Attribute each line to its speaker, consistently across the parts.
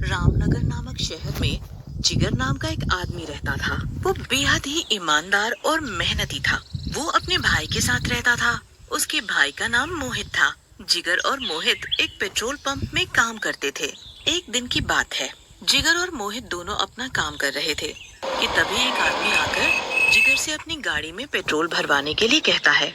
Speaker 1: रामनगर नामक शहर में जिगर नाम का एक आदमी रहता था। वो बेहद ही ईमानदार और मेहनती था। वो अपने भाई के साथ रहता था। उसके भाई का नाम मोहित था। जिगर और मोहित एक पेट्रोल पंप में काम करते थे। एक दिन की बात है, जिगर और मोहित दोनों अपना काम कर रहे थे कि तभी एक आदमी आकर जिगर से अपनी गाड़ी में पेट्रोल भरवाने के लिए कहता है।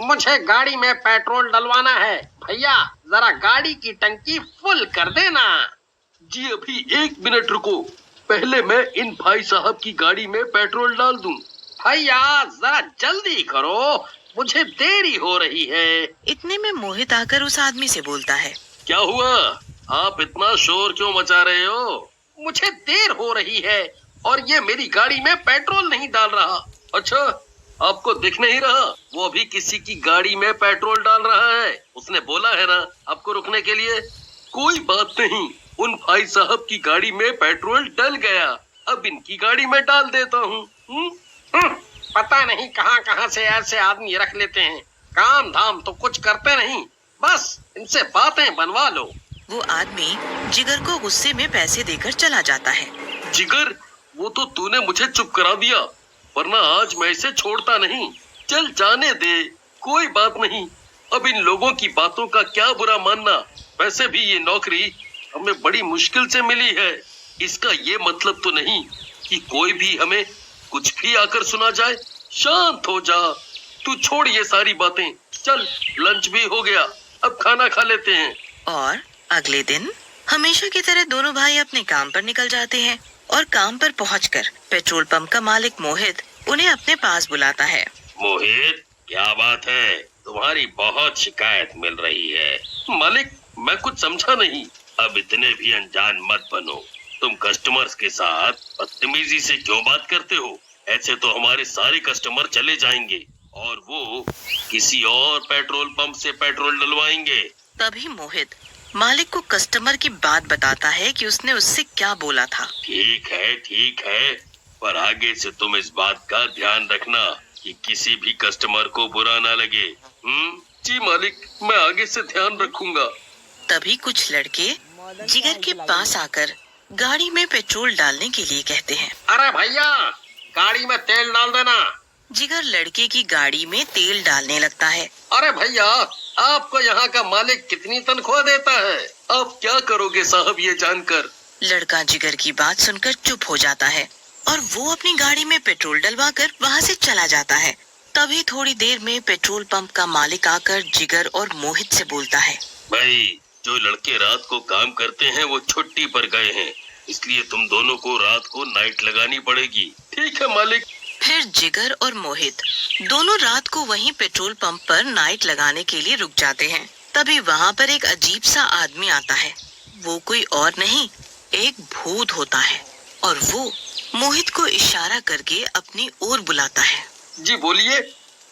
Speaker 2: मुझे गाड़ी में पेट्रोल डलवाना है भैया, जरा गाड़ी की टंकी फुल कर देना।
Speaker 3: जी अभी 1 मिनट रुको, पहले मैं इन भाई साहब की गाड़ी में पेट्रोल डाल दूं।
Speaker 2: भैया जरा जल्दी करो, मुझे देरी हो रही है।
Speaker 1: इतने में मोहित आकर उस आदमी से बोलता है।
Speaker 3: क्या हुआ, आप इतना शोर क्यों मचा रहे हो?
Speaker 2: मुझे देर हो रही है और ये मेरी गाड़ी में पेट्रोल नहीं डाल रहा।
Speaker 3: अच्छा, आपको दिख नहीं रहा? वो अभी किसी की गाड़ी में पेट्रोल डाल रहा है। उसने बोला है ना आपको रुकने के लिए। कोई बात नहीं, उन भाई साहब की गाड़ी में पेट्रोल डल गया, अब इनकी गाड़ी में डाल देता हूँ।
Speaker 2: पता नहीं कहाँ कहाँ से ऐसे आदमी रख लेते हैं, काम धाम तो कुछ करते नहीं, बस इनसे बातें बनवा लो।
Speaker 1: वो आदमी जिगर को गुस्से में पैसे देकर चला जाता है।
Speaker 3: जिगर, वो तो तूने मुझे चुप करा दिया, वरना आज मैं इसे छोड़ता नहीं। चल जाने दे, कोई बात नहीं। अब इन लोगों की बातों का क्या बुरा मानना। वैसे भी ये नौकरी हमें बड़ी मुश्किल से मिली है। इसका ये मतलब तो नहीं कि कोई भी हमें कुछ भी आकर सुना जाए। शांत हो जा, तू छोड़ ये सारी बातें। चल, लंच भी हो गया, अब खाना खा लेते हैं।
Speaker 1: और अगले दिन हमेशा की तरह दोनों भाई अपने काम पर निकल जाते हैं और काम पर पहुंचकर पेट्रोल पंप का मालिक मोहित उन्हें अपने पास बुलाता है।
Speaker 3: मोहित, क्या बात है? तुम्हारी बहुत शिकायत मिल रही है। मालिक, मैं कुछ समझा नहीं। अब इतने भी अनजान मत बनो। तुम कस्टमर्स के साथ बदतमीजी से क्यों बात करते हो? ऐसे तो हमारे सारे कस्टमर चले जाएंगे और वो किसी और पेट्रोल पंप से पेट्रोल डलवाएंगे।
Speaker 1: तभी मोहित मालिक को कस्टमर की बात बताता है कि उसने उससे क्या बोला था।
Speaker 3: ठीक है, पर आगे से तुम इस बात का ध्यान रखना कि किसी भी कस्टमर को बुरा ना लगे। जी मालिक, मैं आगे से ध्यान रखूंगा।
Speaker 1: तभी कुछ लड़के जिगर के पास आकर गाड़ी में पेट्रोल डालने के लिए कहते हैं।
Speaker 2: अरे भैया, गाड़ी में तेल डाल देना।
Speaker 1: जिगर लड़के की गाड़ी में तेल डालने लगता है।
Speaker 2: अरे भैया, आपको यहाँ का मालिक कितनी तनख्वाह देता है?
Speaker 3: आप क्या करोगे साहब ये जानकर?
Speaker 1: लड़का जिगर की बात सुनकर चुप हो जाता है और वो अपनी गाड़ी में पेट्रोल डलवाकर वहाँ से चला जाता है। तभी थोड़ी देर में पेट्रोल पंप का मालिक आकर जिगर और मोहित से बोलता है।
Speaker 3: भाई, जो लड़के रात को काम करते हैं वो छुट्टी पर गए हैं, इसलिए तुम दोनों को रात को नाइट लगानी पड़ेगी। ठीक है मालिक।
Speaker 1: फिर जिगर और मोहित दोनों रात को वहीं पेट्रोल पंप पर नाइट लगाने के लिए रुक जाते हैं। तभी वहाँ पर एक अजीब सा आदमी आता है। वो कोई और नहीं, एक भूत होता है और वो मोहित को इशारा करके अपनी ओर बुलाता है।
Speaker 2: जी बोलिए।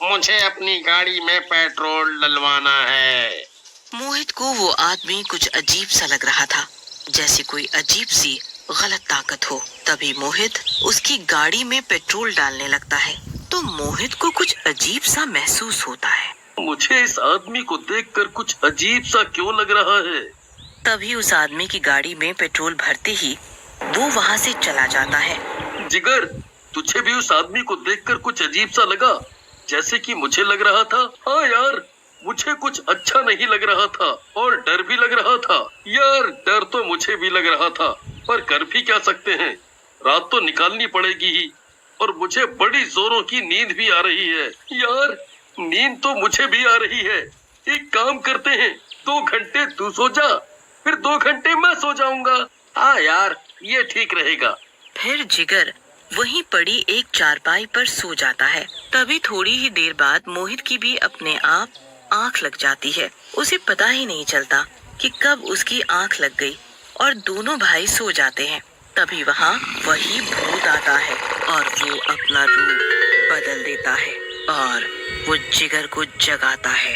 Speaker 2: मुझे अपनी गाड़ी में पेट्रोल डलवाना है।
Speaker 1: मोहित को वो आदमी कुछ अजीब सा लग रहा था, जैसे कोई अजीब सी गलत ताकत हो। तभी मोहित उसकी गाड़ी में पेट्रोल डालने लगता है तो मोहित को कुछ अजीब सा महसूस होता है।
Speaker 3: मुझे इस आदमी को देखकर कुछ अजीब सा क्यों लग रहा है?
Speaker 1: तभी उस आदमी की गाड़ी में पेट्रोल भरते ही वो वहाँ से चला जाता है।
Speaker 3: जिगर, तुझे भी उस आदमी को देखकर कुछ अजीब सा लगा, जैसे कि मुझे लग रहा था? हाँ यार, मुझे कुछ अच्छा नहीं लग रहा था और डर भी लग रहा था। यार, डर तो मुझे भी लग रहा था, पर कर भी क्या सकते हैं, रात तो निकालनी पड़ेगी ही। और मुझे बड़ी जोरों की नींद भी आ रही है। यार, नींद तो मुझे भी आ रही है। एक काम करते हैं, 2 घंटे तू सो जा, फिर 2 घंटे मैं सो जाऊंगा।
Speaker 2: हाँ यार, ये ठीक रहेगा।
Speaker 1: फिर जिगर वहीं पड़ी एक चारपाई पर सो जाता है। तभी थोड़ी ही देर बाद मोहित की भी अपने आप आंख लग जाती है। उसे पता ही नहीं चलता कि कब उसकी आंख लग गई और दोनों भाई सो जाते हैं। तभी वहाँ वही भूत आता है और वो अपना रूप बदल देता है और वो जिगर को जगाता है।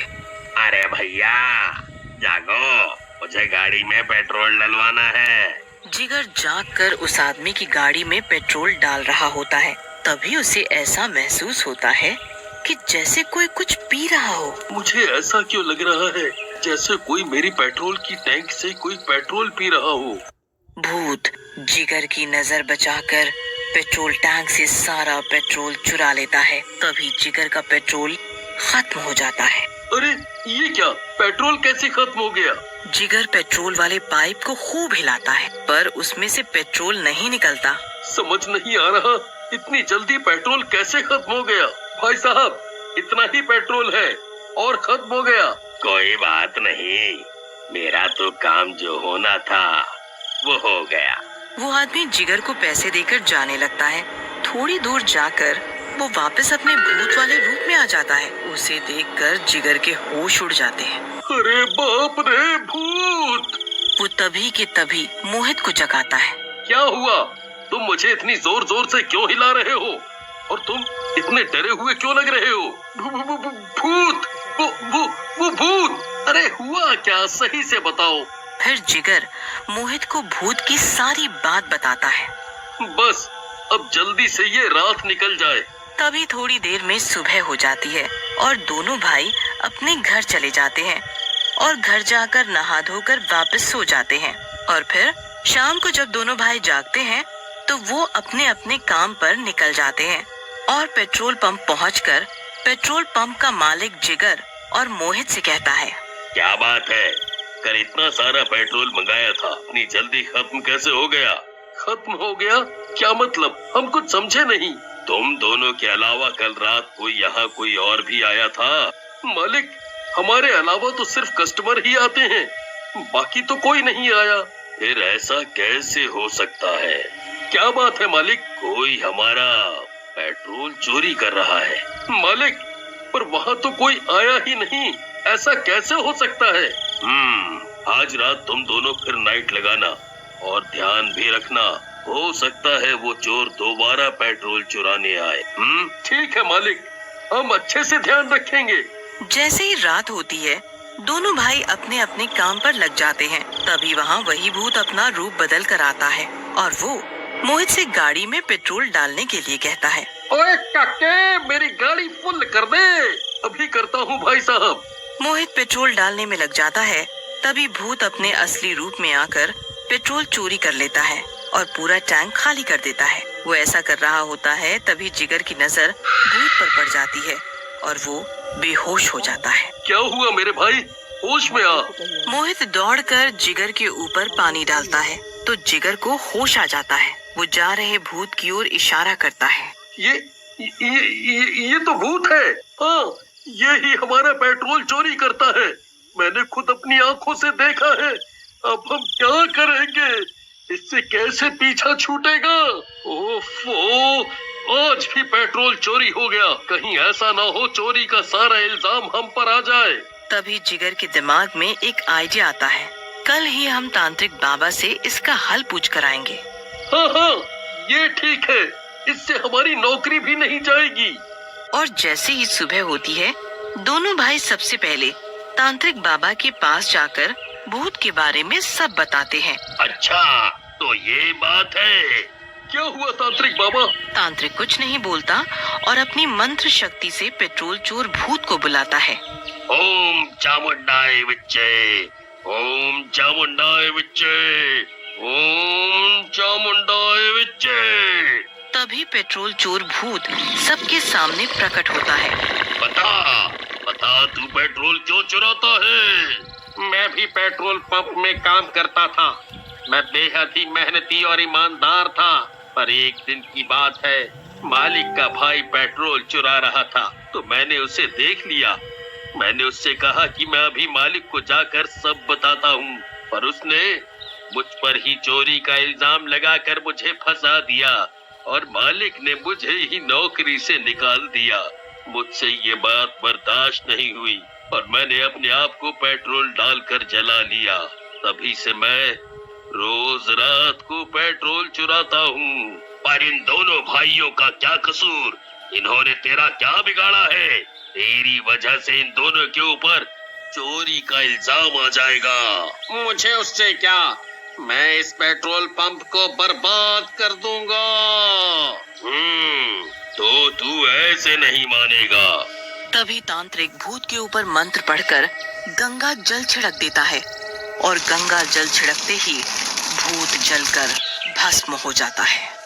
Speaker 3: अरे भैया, जागो, मुझे गाड़ी में पेट्रोल डलवाना है।
Speaker 1: जिगर जागकर उस आदमी की गाड़ी में पेट्रोल डाल रहा होता है। तभी उसे ऐसा महसूस होता है कि जैसे कोई कुछ पी रहा हो।
Speaker 3: मुझे ऐसा क्यों लग रहा है जैसे कोई मेरी पेट्रोल की टैंक से कोई पेट्रोल पी रहा हो।
Speaker 1: भूत जिगर की नजर बचाकर पेट्रोल टैंक से सारा पेट्रोल चुरा लेता है। तभी जिगर का पेट्रोल खत्म हो जाता है।
Speaker 3: अरे ये क्या, पेट्रोल कैसे खत्म हो गया?
Speaker 1: जिगर पेट्रोल वाले पाइप को खूब हिलाता है, पर उसमें से पेट्रोल नहीं निकलता।
Speaker 3: समझ नहीं आ रहा, इतनी जल्दी पेट्रोल कैसे खत्म हो गया? भाई साहब, इतना ही पेट्रोल है और खत्म हो गया।
Speaker 4: कोई बात नहीं, मेरा तो काम जो होना था वो हो गया।
Speaker 1: वो आदमी जिगर को पैसे देकर जाने लगता है। थोड़ी दूर जाकर वो वापस अपने भूत वाले रूप में आ जाता है। उसे देखकर जिगर के होश उड़ जाते हैं।
Speaker 3: अरे बाप रे, भूत!
Speaker 1: वो तभी के तभी मोहित को जगाता है।
Speaker 3: क्या हुआ? तुम मुझे इतनी जोर जोर से क्यों हिला रहे हो? और तुम इतने डरे हुए क्यों लग रहे हो? भूत! वो भूत! अरे हुआ क्या, सही से बताओ।
Speaker 1: फिर जिगर मोहित को भूत की सारी बात बताता है।
Speaker 3: बस अब जल्दी से ये रात निकल जाए।
Speaker 1: तभी थोड़ी देर में सुबह हो जाती है और दोनों भाई अपने घर चले जाते हैं और घर जाकर नहा धोकर वापस सो जाते हैं। और फिर शाम को जब दोनों भाई जागते हैं तो वो अपने अपने काम पर निकल जाते हैं और पेट्रोल पंप पहुंचकर पेट्रोल पंप का मालिक जिगर और मोहित से कहता है,
Speaker 4: क्या बात है, कल इतना सारा पेट्रोल मंगाया था, इतनी जल्दी खत्म कैसे हो गया?
Speaker 3: खत्म हो गया? क्या मतलब? हम कुछ समझे नहीं।
Speaker 4: तुम दोनों के अलावा कल रात को यहाँ कोई और भी आया था?
Speaker 3: मालिक, हमारे अलावा तो सिर्फ कस्टमर ही आते हैं, बाकी तो कोई नहीं आया।
Speaker 4: फिर ऐसा कैसे हो सकता है?
Speaker 3: क्या बात है मालिक?
Speaker 4: कोई हमारा पेट्रोल चोरी कर रहा है।
Speaker 3: मालिक, पर वहाँ तो कोई आया ही नहीं, ऐसा कैसे हो सकता है?
Speaker 4: आज रात तुम दोनों फिर नाइट लगाना और ध्यान भी रखना, हो सकता है वो चोर दोबारा पेट्रोल चुराने आए।
Speaker 3: ठीक है मालिक, हम अच्छे से ध्यान रखेंगे।
Speaker 1: जैसे ही रात होती है दोनों भाई अपने अपने काम पर लग जाते हैं। तभी वहाँ वही भूत अपना रूप बदल कर आता है और वो मोहित से गाड़ी में पेट्रोल डालने के लिए कहता है।
Speaker 3: ओए काके, मेरी गाड़ी फुल कर दे। अभी करता हूँ भाई साहब।
Speaker 1: मोहित पेट्रोल डालने में लग जाता है। तभी भूत अपने असली रूप में आकर पेट्रोल चोरी कर लेता है और पूरा टैंक खाली कर देता है। वो ऐसा कर रहा होता है तभी जिगर की नजर भूत पर पड़ जाती है और वो बेहोश हो जाता है।
Speaker 3: क्या हुआ मेरे भाई, होश में आ।
Speaker 1: मोहित दौड़कर जिगर के ऊपर पानी डालता है तो जिगर को होश आ जाता है। वो जा रहे भूत की ओर इशारा करता है।
Speaker 3: ये तो भूत है। हाँ, ये ही हमारा पेट्रोल चोरी करता है। मैंने खुद अपनी आंखों से देखा है। अब हम क्या करेंगे? इससे कैसे पीछा छूटेगा? ओफो, आज भी पेट्रोल चोरी हो गया। कहीं ऐसा ना हो चोरी का सारा इल्जाम हम पर आ जाए।
Speaker 1: तभी जिगर के दिमाग में एक आइडिया आता है। कल ही हम तांत्रिक बाबा से इसका हल पूछ कर आएंगे।
Speaker 3: हाँ, ये ठीक है, इससे हमारी नौकरी भी नहीं जाएगी।
Speaker 1: और जैसे ही सुबह होती है दोनों भाई सबसे पहले तांत्रिक बाबा के पास जाकर भूत के बारे में सब बताते हैं।
Speaker 4: अच्छा, तो ये बात है।
Speaker 3: क्या हुआ तांत्रिक बाबा?
Speaker 1: तांत्रिक कुछ नहीं बोलता और अपनी मंत्र शक्ति से पेट्रोल चोर भूत को बुलाता है।
Speaker 4: ओम चामुंडाय विच्चे, ओम चामुंडाय विच्चे, ओम चामुंडाय विच्चे।
Speaker 1: तभी पेट्रोल चोर भूत सबके सामने प्रकट होता है।
Speaker 4: बता तू पेट्रोल क्यों चुराता है?
Speaker 2: मैं भी पेट्रोल पंप में काम करता था। मैं बेहद ही मेहनती और ईमानदार था। पर एक दिन की बात है, मालिक का भाई पेट्रोल चुरा रहा था तो मैंने उसे देख लिया। मैंने उससे कहा कि मैं अभी मालिक को जाकर सब बताता हूँ, पर उसने मुझ पर ही चोरी का इल्जाम लगाकर मुझे फंसा दिया और मालिक ने मुझे ही नौकरी से निकाल दिया। मुझसे ये बात बर्दाश्त नहीं हुई और मैंने अपने आप को पेट्रोल डालकर जला लिया। तभी से मैं रोज रात को पेट्रोल चुराता हूँ।
Speaker 4: पर इन दोनों भाइयों का क्या कसूर? इन्होंने तेरा क्या बिगाड़ा है? तेरी वजह से इन दोनों के ऊपर चोरी का इल्जाम आ जाएगा।
Speaker 2: मुझे उससे क्या, मैं इस पेट्रोल पंप को बर्बाद कर दूंगा।
Speaker 4: तो तू ऐसे नहीं मानेगा।
Speaker 1: तभी तांत्रिक भूत के ऊपर मंत्र पढ़कर गंगा जल छिड़क देता है और गंगा जल छिड़कते ही भूत जलकर भस्म हो जाता है।